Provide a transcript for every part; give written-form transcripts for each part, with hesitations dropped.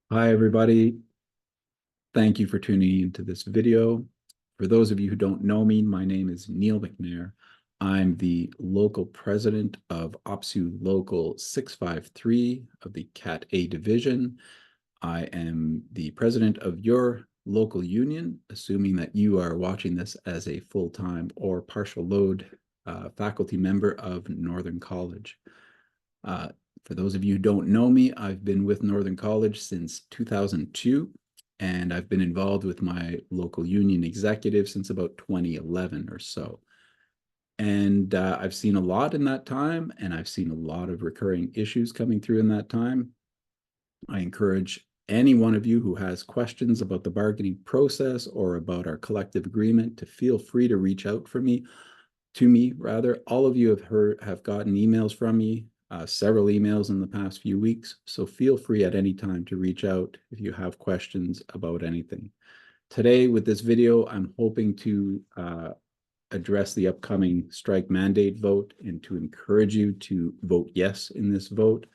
Hi, everybody. Thank you for tuning into this video. For those of you who don't know me, my name is Neil McNair. I'm the local president of OPSEU Local 653 of the Cat A Division. I am the president of your local union, assuming that you are watching this as a full-time or partial load faculty member of Northern College. Uh, for those of you who don't know me, I've been with Northern College since 2002, and I've been involved with my local union executive since about 2011 or so. And I've seen a lot in that time, and I've seen a lot of recurring issues coming through in that time. I encourage any one of you who has questions about the bargaining process or about our collective agreement to feel free to reach out to me rather. All of you have gotten emails from me, several emails in the past few weeks. So feel free at any time to reach out if you have questions about anything. Today with this video, I'm hoping to address the upcoming strike mandate vote and to encourage you to vote yes in this vote.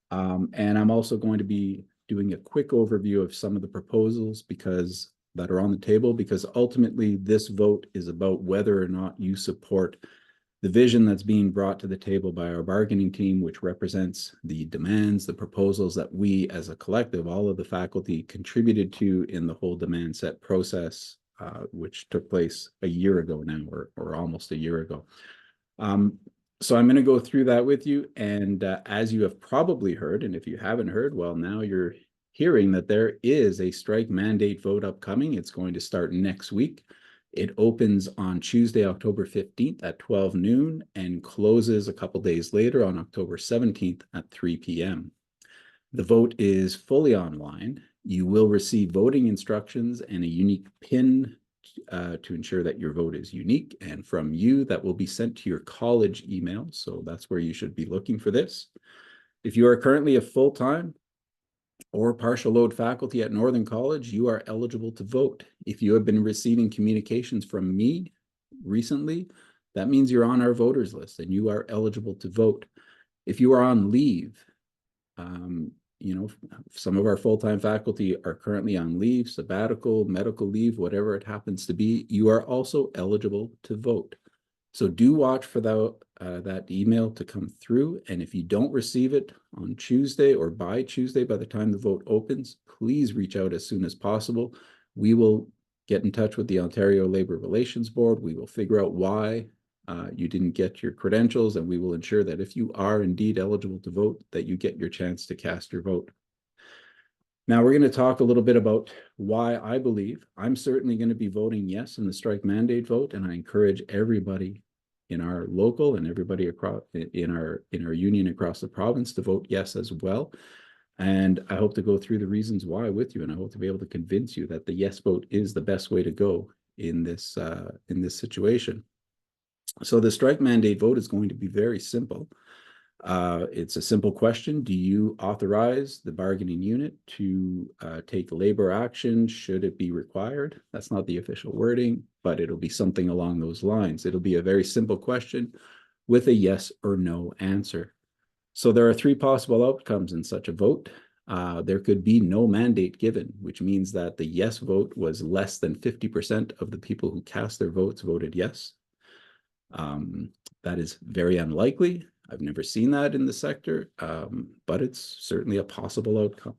And I'm also going to be doing a quick overview of some of the proposals that are on the table, because ultimately this vote is about whether or not you support the vision that's being brought to the table by our bargaining team, which represents the demands, the proposals that we as a collective, all of the faculty, contributed to in the whole demand set process, which took place a year ago now, or almost a year ago. So I'm going to go through that with you. And as you have probably heard, and if you haven't heard, well, now you're hearing that there is a strike mandate vote upcoming. It's going to start next week. It opens on Tuesday, October 15th at 12 noon and closes a couple days later on October 17th at 3 p.m. The vote is fully online. You will receive voting instructions and a unique PIN to ensure that your vote is unique, and from you that will be sent to your college email. So that's where you should be looking for this. If you are currently a full-time or partial load faculty at Northern College, you are eligible to vote. If you have been receiving communications from me recently, that means you're on our voters list and you are eligible to vote. If you are on leave, some of our full-time faculty are currently on leave, sabbatical, medical leave, whatever it happens to be, you are also eligible to vote. So do watch for that email to come through. And if you don't receive it on Tuesday or by Tuesday, by the time the vote opens, please reach out as soon as possible. We will get in touch with the Ontario Labour Relations Board. We will figure out why you didn't get your credentials, and we will ensure that if you are indeed eligible to vote, that you get your chance to cast your vote. Now we're going to talk a little bit about why I believe I'm certainly going to be voting yes in the strike mandate vote, and I encourage everybody in our local and everybody across in our union across the province to vote yes as well. And I hope to go through the reasons why with you, and I hope to be able to convince you that the yes vote is the best way to go in this situation. So the strike mandate vote is going to be very simple. It's a simple question. Do you authorize the bargaining unit to take labor action should it be required? That's not the official wording, but it'll be something along those lines. It'll be a very simple question with a yes or no answer. So there are three possible outcomes in such a vote. There could be no mandate given, which means that the yes vote was less than 50% of the people who cast their votes voted yes. That is very unlikely. I've never seen that in the sector, but it's certainly a possible outcome.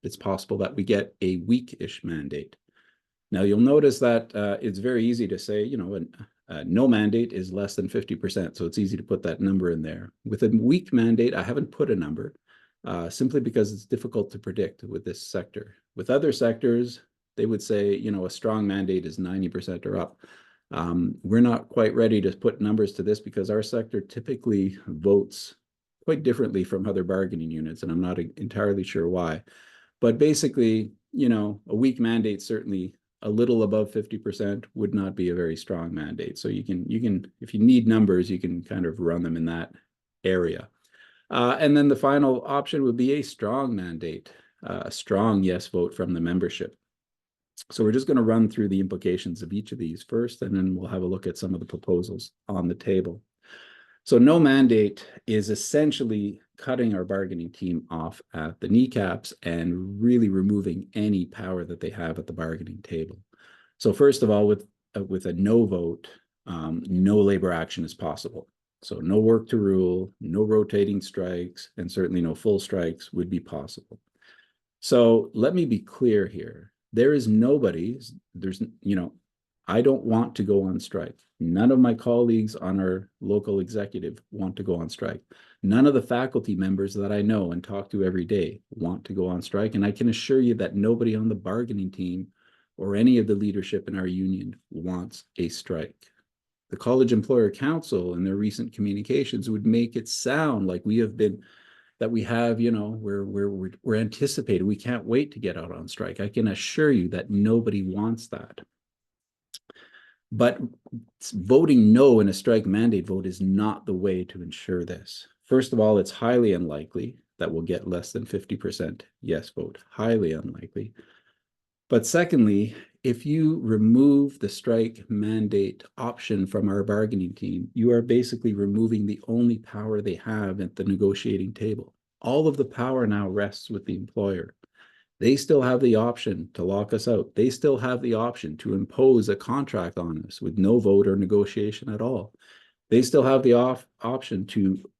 It's possible that we get a weak-ish mandate. Now, you'll notice that it's very easy to say, no mandate is less than 50%, so it's easy to put that number in there. With a weak mandate, I haven't put a number, simply because it's difficult to predict with this sector. With other sectors, they would say, a strong mandate is 90% or up. We're not quite ready to put numbers to this because our sector typically votes quite differently from other bargaining units, and I'm not entirely sure why. But basically, a weak mandate, certainly a little above 50%, would not be a very strong mandate. So you can, if you need numbers, you can kind of run them in that area. And then the final option would be a strong mandate, a strong yes vote from the membership. So we're just going to run through the implications of each of these first, and then we'll have a look at some of the proposals on the table. So no mandate is essentially cutting our bargaining team off at the kneecaps and really removing any power that they have at the bargaining table. So first of all, with a no vote, no labor action is possible. So no work to rule, no rotating strikes, and certainly no full strikes would be possible. So let me be clear here. There is nobody's, I don't want to go on strike. None of my colleagues on our local executive want to go on strike. None of the faculty members that I know and talk to every day want to go on strike. And I can assure you that nobody on the bargaining team or any of the leadership in our union wants a strike. The College Employer Council in their recent communications would make it sound like we have been, that we have, we're anticipated. We can't wait to get out on strike. I can assure you that nobody wants that. But voting no in a strike mandate vote is not the way to ensure this. First of all, it's highly unlikely that we'll get less than 50% yes vote, highly unlikely. But secondly, if you remove the strike mandate option from our bargaining team, you are basically removing the only power they have at the negotiating table. All of the power now rests with the employer. They still have the option to lock us out. They still have the option to impose a contract on us with no vote or negotiation at all. They still have the option to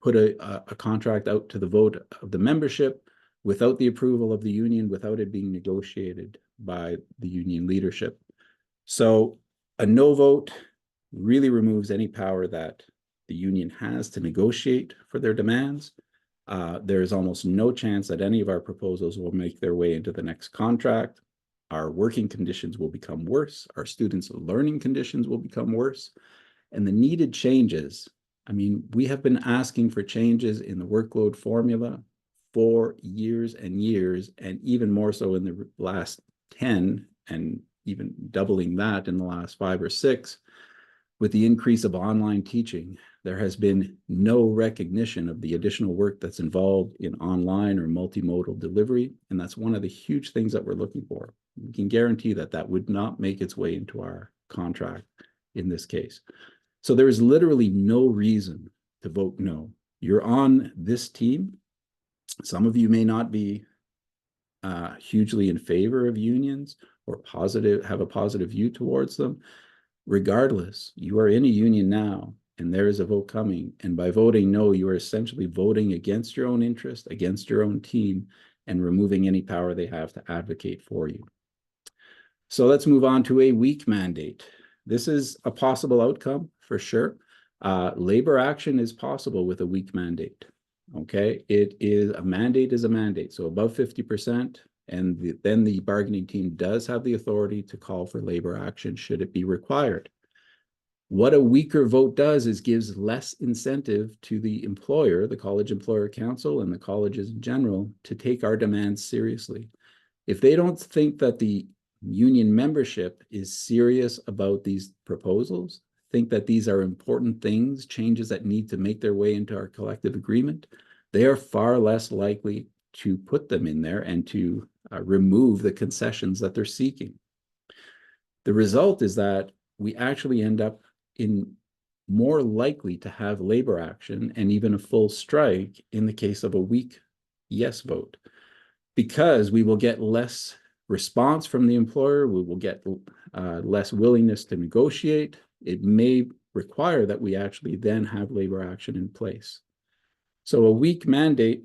put a contract out to the vote of the membership without the approval of the union, without it being negotiated by the union leadership. So a no vote really removes any power that the union has to negotiate for their demands. There is almost no chance that any of our proposals will make their way into the next contract. Our working conditions will become worse. Our students' learning conditions will become worse. And the needed changes, I mean, we have been asking for changes in the workload formula for years and years, and even more so in the last 10, and even doubling that in the last 5 or 6. With the increase of online teaching, there has been no recognition of the additional work that's involved in online or multimodal delivery, and that's one of the huge things that we're looking for. We can guarantee that that would not make its way into our contract in this case. So there is literally no reason to vote no. You're on this team. Some of you may not be hugely in favor of unions or have a positive view towards them. Regardless, you are in a union now, and there is a vote coming. And by voting no, you are essentially voting against your own interest, against your own team, and removing any power they have to advocate for you. So let's move on to a weak mandate. This is a possible outcome for sure. Labor action is possible with a weak mandate. Okay, a mandate is a mandate. So above 50%. And then the bargaining team does have the authority to call for labor action should it be required. What a weaker vote does is gives less incentive to the employer, the College Employer Council, and the colleges in general to take our demands seriously. If they don't think that the union membership is serious about these proposals, think that these are important things, changes that need to make their way into our collective agreement, they are far less likely to put them in there and to remove the concessions that they're seeking. The result is that we actually end up in more likely to have labor action and even a full strike in the case of a weak yes vote, because we will get less response from the employer, we will get less willingness to negotiate. It may require that we actually then have labor action in place. So a weak mandate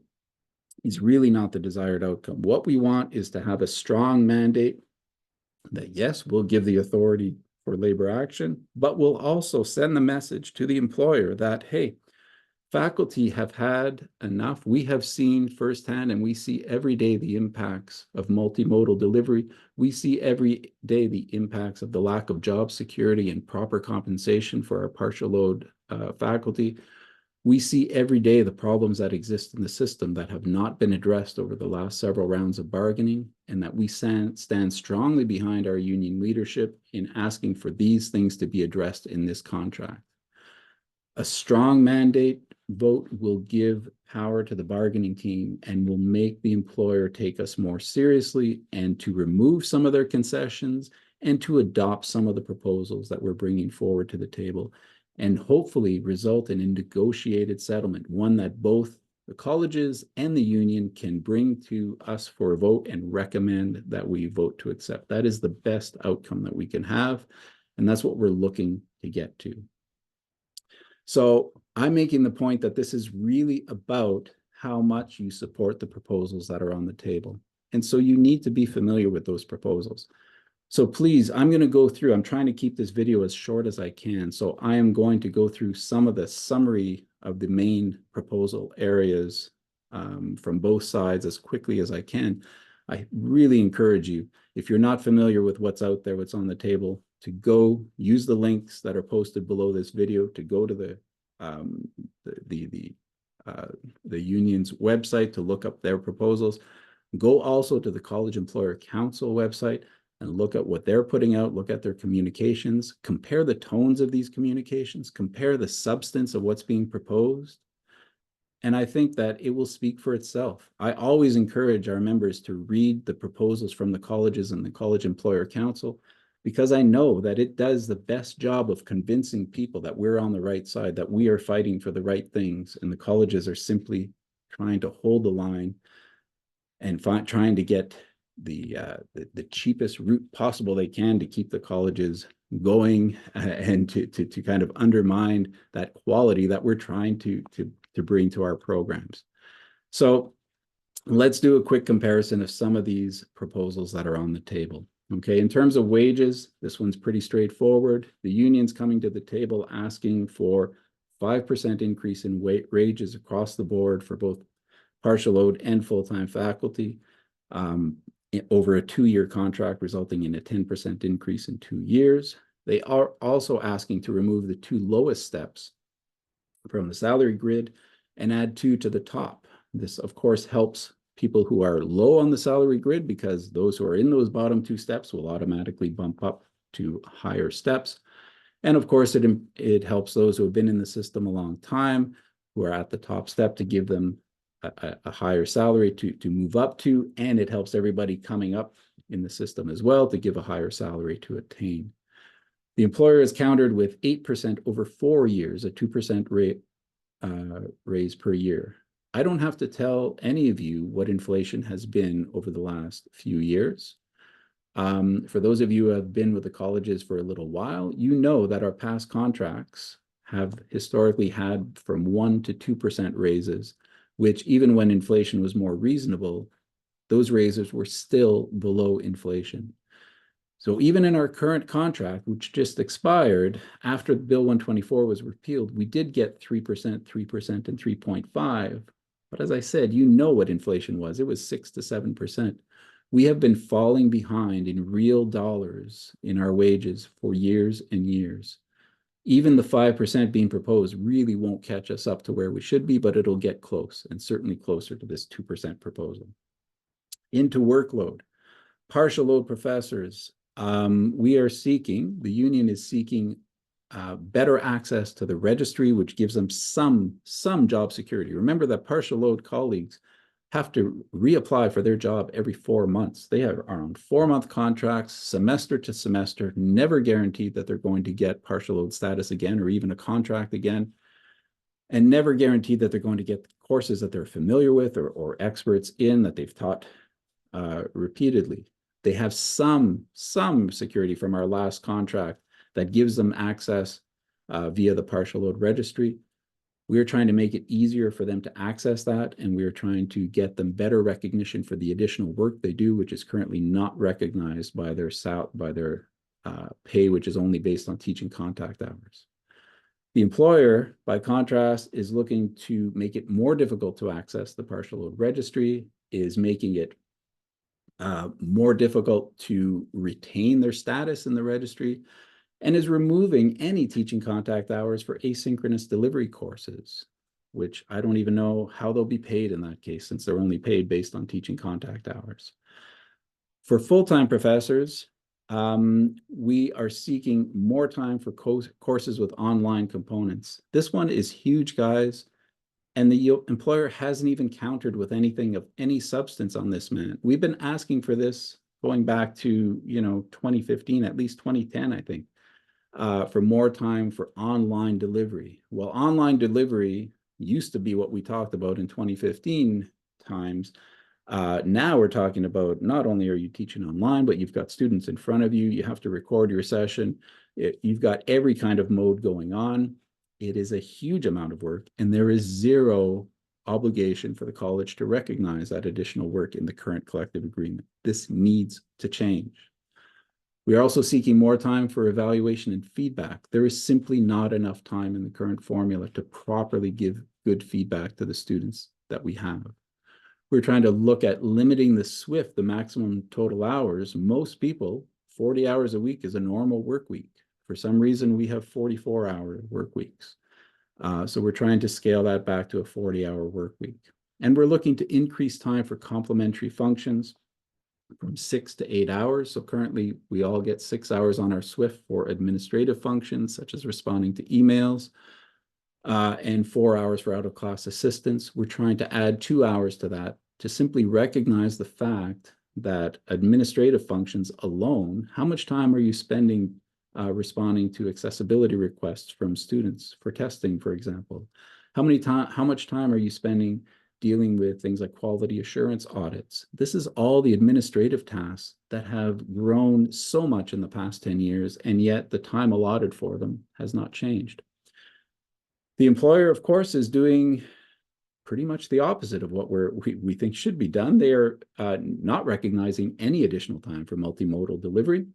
is really not the desired outcome. What we want is to have a strong mandate that, yes, will give the authority for labor action, but will also send the message to the employer that, hey, faculty have had enough. We have seen firsthand, and we see every day the impacts of multimodal delivery. We see every day the impacts of the lack of job security and proper compensation for our partial load faculty. We see every day the problems that exist in the system that have not been addressed over the last several rounds of bargaining, and that we stand strongly behind our union leadership in asking for these things to be addressed in this contract. A strong mandate vote will give power to the bargaining team and will make the employer take us more seriously and to remove some of their concessions and to adopt some of the proposals that we're bringing forward to the table. and hopefully result in a negotiated settlement, one that both the colleges and the union can bring to us for a vote and recommend that we vote to accept. That is the best outcome that we can have, and that's what we're looking to get to. So I'm making the point that this is really about how much you support the proposals that are on the table. And so you need to be familiar with those proposals. So please, I'm going to go through, I'm trying to keep this video as short as I can. So I am going to go through some of the summary of the main proposal areas from both sides as quickly as I can. I really encourage you, if you're not familiar with what's out there, what's on the table, to go use the links that are posted below this video, to go to the union's website to look up their proposals. Go also to the College Employer Council website and look at what they're putting out, look at their communications, compare the tones of these communications, compare the substance of what's being proposed. And I think that it will speak for itself. I always encourage our members to read the proposals from the colleges and the College Employer Council, because I know that it does the best job of convincing people that we're on the right side, that we are fighting for the right things, and the colleges are simply trying to hold the line and trying to get the cheapest route possible they can to keep the colleges going and to kind of undermine that quality that we're trying to bring to our programs. So let's do a quick comparison of some of these proposals that are on the table. Okay, in terms of wages, this one's pretty straightforward. The union's coming to the table asking for 5% increase in wages across the board for both partial load and full-time faculty over a 2-year contract, resulting in a 10% increase in 2 years. They are also asking to remove the 2 lowest steps from the salary grid and add 2 to the top. This, of course, helps people who are low on the salary grid, because those who are in those bottom 2 steps will automatically bump up to higher steps. And of course, it helps those who have been in the system a long time, who are at the top step, to give them a higher salary to move up to, and it helps everybody coming up in the system as well to give a higher salary to attain. The employer is countered with 8% over 4 years, a 2% rate raise per year. I don't have to tell any of you what inflation has been over the last few years. For those of you who have been with the colleges for a little while, you know that our past contracts have historically had from 1 to 2% raises, which even when inflation was more reasonable, those raises were still below inflation. So even in our current contract, which just expired after Bill 124 was repealed, we did get 3%, 3%, and 3.5. But as I said, you know what inflation was. It was 6 to 7%. We have been falling behind in real dollars in our wages for years and years. Even the 5% being proposed really won't catch us up to where we should be, but it'll get close, and certainly closer to this 2% proposal. Into workload. Partial load professors, we are seeking, the union is seeking better access to the registry, which gives them some job security. Remember that partial load colleagues have to reapply for their job every 4 months. They are on 4-month contracts, semester to semester, never guaranteed that they're going to get partial load status again or even a contract again, and never guaranteed that they're going to get courses that they're familiar with or experts in that they've taught repeatedly. They have some security from our last contract that gives them access via the partial load registry. We are trying to make it easier for them to access that, and we are trying to get them better recognition for the additional work they do, which is currently not recognized by their pay, which is only based on teaching contact hours. The employer, by contrast, is looking to make it more difficult to access the partial load registry, is making it more difficult to retain their status in the registry, and is removing any teaching contact hours for asynchronous delivery courses, which I don't even know how they'll be paid in that case, since they're only paid based on teaching contact hours. For full-time professors, we are seeking more time for courses with online components. This one is huge, guys, and the employer hasn't even countered with anything of any substance on this, man. We've been asking for this going back to 2015, at least 2010, I think. for more time for online delivery. Well, online delivery used to be what we talked about in 2015 times. Now we're talking about not only are you teaching online, but you've got students in front of you. You have to record your session. You've got every kind of mode going on. It is a huge amount of work, and there is zero obligation for the college to recognize that additional work in the current collective agreement. This needs to change. We are also seeking more time for evaluation and feedback. There is simply not enough time in the current formula to properly give good feedback to the students that we have. We're trying to look at limiting the SWIFT, the maximum total hours. Most people, 40 hours a week is a normal work week. For some reason, we have 44-hour work weeks. So we're trying to scale that back to a 40-hour work week. And we're looking to increase time for complementary functions from 6 to 8 hours. So currently we all get 6 hours on our SWIFT for administrative functions, such as responding to emails, and 4 hours for out-of-class assistance. We're trying to add 2 hours to that to simply recognize the fact that administrative functions alone, how much time are you spending responding to accessibility requests from students for testing, for example? How much time are you spending dealing with things like quality assurance audits? This is all the administrative tasks that have grown so much in the past 10 years, and yet the time allotted for them has not changed. The employer, of course, is doing pretty much the opposite of what we think should be done. They are not recognizing any additional time for multimodal delivery.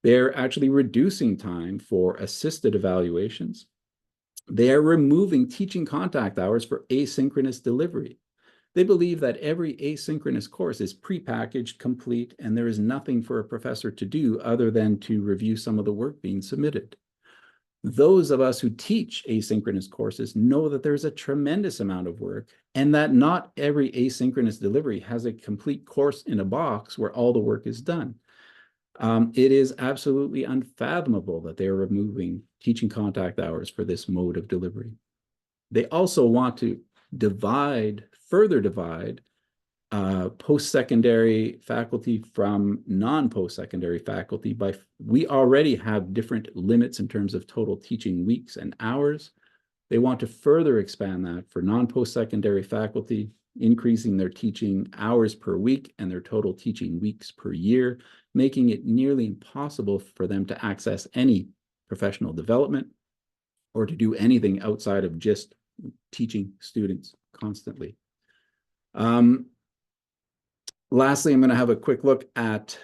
They're actually reducing time for assisted evaluations. They are removing teaching contact hours for asynchronous delivery. They believe that every asynchronous course is prepackaged, complete, and there is nothing for a professor to do other than to review some of the work being submitted. Those of us who teach asynchronous courses know that there's a tremendous amount of work and that not every asynchronous delivery has a complete course in a box where all the work is done. It is absolutely unfathomable that they are removing teaching contact hours for this mode of delivery. They also want to further divide post-secondary faculty from non-post-secondary faculty. We already have different limits in terms of total teaching weeks and hours. They want to further expand that for non-post-secondary faculty, increasing their teaching hours per week and their total teaching weeks per year, making it nearly impossible for them to access any professional development or to do anything outside of just teaching students constantly. Lastly, I'm going to have a quick look at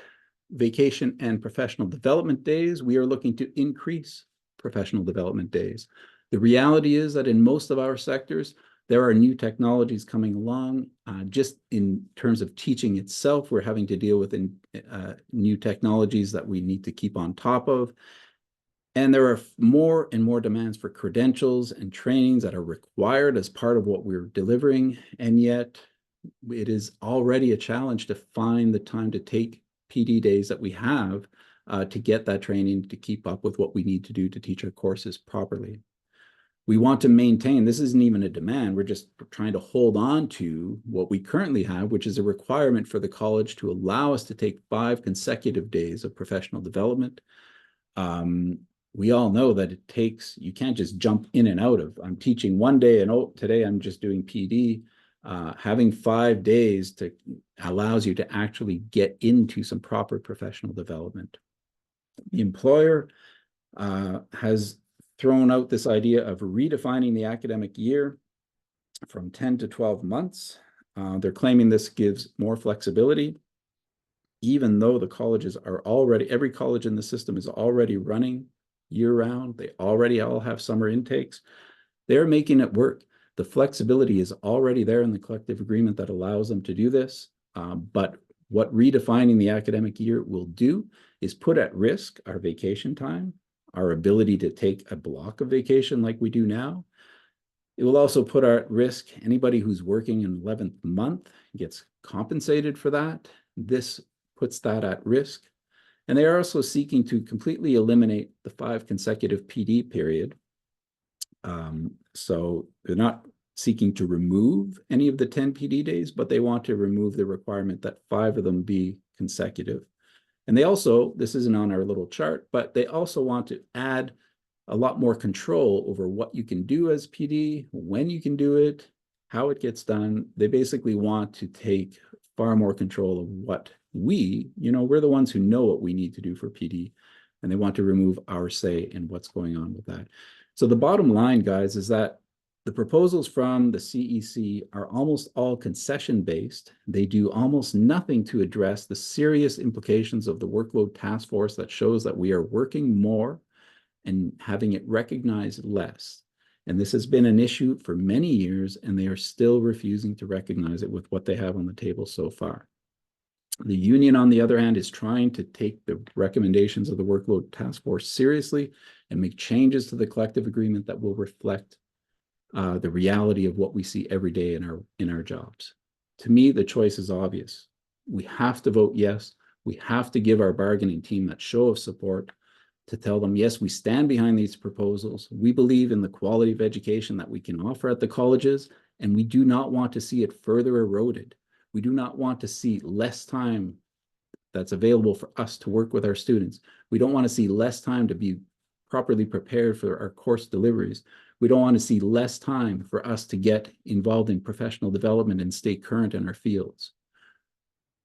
vacation and professional development days. We are looking to increase professional development days. The reality is that in most of our sectors, there are new technologies coming along. Just in terms of teaching itself, we're having to deal with new technologies that we need to keep on top of. And there are more and more demands for credentials and trainings that are required as part of what we're delivering. And yet it is already a challenge to find the time to take PD days that we have to get that training to keep up with what we need to do to teach our courses properly. We want to maintain, this isn't even a demand, we're just trying to hold on to what we currently have, which is a requirement for the college to allow us to take 5 consecutive days of professional development. We all know that you can't just jump in and out of, I'm teaching one day and today I'm just doing PD. Having 5 days allows you to actually get into some proper professional development. The employer has thrown out this idea of redefining the academic year from 10 to 12 months. They're claiming this gives more flexibility, even though the colleges are every college in the system is already running year-round. They already all have summer intakes. They're making it work. The flexibility is already there in the collective agreement that allows them to do this. But what redefining the academic year will do is put at risk our vacation time, our ability to take a block of vacation like we do now. It will also put at risk anybody who's working in 11th month gets compensated for that. This puts that at risk. And they are also seeking to completely eliminate the 5 consecutive PD period. So they're not seeking to remove any of the 10 PD days, but they want to remove the requirement that 5 of them be consecutive. And they also, this isn't on our little chart, but they also want to add a lot more control over what you can do as PD, when you can do it, how it gets done. They basically want to take far more control of what we're the ones who know what we need to do for PD, and they want to remove our say in what's going on with that. So the bottom line, guys, is that the proposals from the CEC are almost all concession-based. They do almost nothing to address the serious implications of the workload task force that shows that we are working more and having it recognized less. And this has been an issue for many years, and they are still refusing to recognize it with what they have on the table so far. The union, on the other hand, is trying to take the recommendations of the workload task force seriously and make changes to the collective agreement that will reflect the reality of what we see every day in our jobs. To me, the choice is obvious. We have to vote yes. We have to give our bargaining team that show of support to tell them, yes, we stand behind these proposals. We believe in the quality of education that we can offer at the colleges, and we do not want to see it further eroded. We do not want to see less time that's available for us to work with our students. We don't want to see less time to be properly prepared for our course deliveries. We don't want to see less time for us to get involved in professional development and stay current in our fields.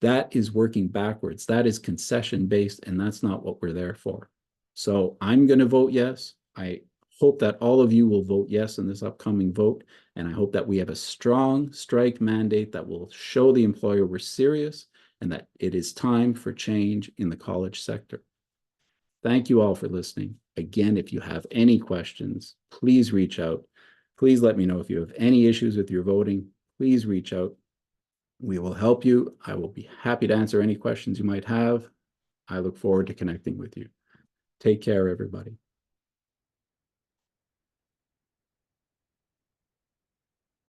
That is working backwards. That is concession-based, and that's not what we're there for. So I'm going to vote yes. I hope that all of you will vote yes in this upcoming vote, and I hope that we have a strong strike mandate that will show the employer we're serious and that it is time for change in the college sector. Thank you all for listening. Again, if you have any questions, please reach out. Please let me know if you have any issues with your voting. Please reach out. We will help you. I will be happy to answer any questions you might have. I look forward to connecting with you. Take care, everybody.